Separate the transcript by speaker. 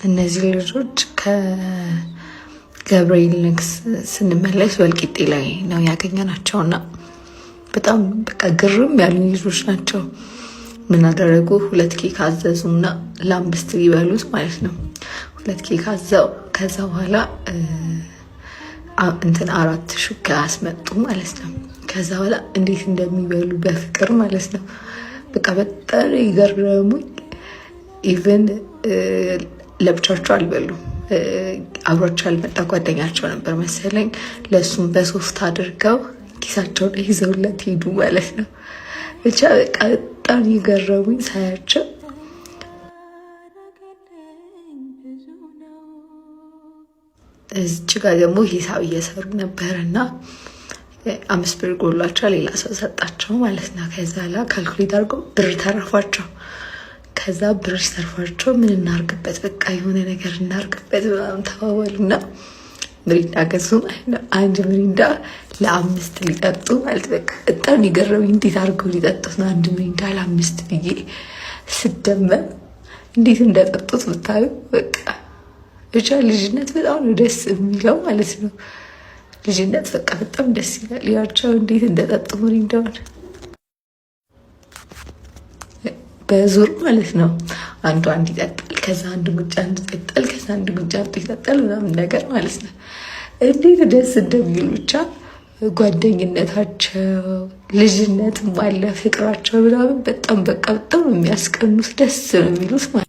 Speaker 1: እነዚህ ልጆች ከገብርኤል ንግስ ስንመለስ ወልቂጤ ላይ ነው ያገኘናቸውና በጣም በቃ ግርም ያሉ ልጆች ናቸው። ምን አደረጉ? 2 ኬክ አዘዙና ለ5 ሊበሉት ማለት ነው። 2 ኬክ አዘው ከዛ በኋላ 4 ሹካ አስመጡ ማለት ነው። ከዛ በኋላ እንዴት እንደሚበሉ በፍቅር ማለት ነው። በቃ በጣም ይገርሙኝ። ኢቨን ለብቻቸው አልበሉም። አብሯቸው ያልመጣ ጓደኛቸው ነበር መሰለኝ። ለሱም በሶፍት አድርገው ኪሳቸው ላይ ይዘውለት ሄዱ ማለት ነው። ብቻ በቃ በጣም ይገረሙኝ ሳያቸው። እዚች ጋር ደግሞ ሂሳብ እየሰሩ ነበርና 5 ብር ጎሏቸው ሌላ ሰው ሰጣቸው ማለት ነው። ከዛ ላ ካልኩሌት አድርገው ብር ተረፋቸው። ከዛ ብር ሲተርፋቸው ምን እናርግበት፣ በቃ የሆነ ነገር እናርግበት ምናምን ተባባሉና ምሪንዳ ገዙ ማለት ነው። 1 ምሪንዳ ለ5 ሊጠጡ ማለት በቃ በጣም ይገረሙኝ። እንዴት አድርገው ሊጠጡት ነው 1 ምሪንዳ ለ5 ብዬ ስደመም እንዴት እንደጠጡት ብታዩ በቃ ብቻ ልጅነት በጣም ነው ደስ የሚለው ማለት ነው። ልጅነት በቃ በጣም ደስ ይላል። ያቸው እንዴት እንደጠጡ ምሪንዳውን በዙር ማለት ነው። አንዱ ይጠጣል፣ ከዛ አንዱ ጉጫ ይጠጣል፣ ከዛ አንዱ ጉጫ ይጠጣል ምናምን ነገር ማለት ነው። እንዴት ደስ እንደሚሉ ብቻ ጓደኝነታቸው ልጅነትም አለ ፍቅራቸው ምናምን በጣም በቃ በጣም የሚያስቀኑት ደስ ነው የሚሉት ማለት ነው።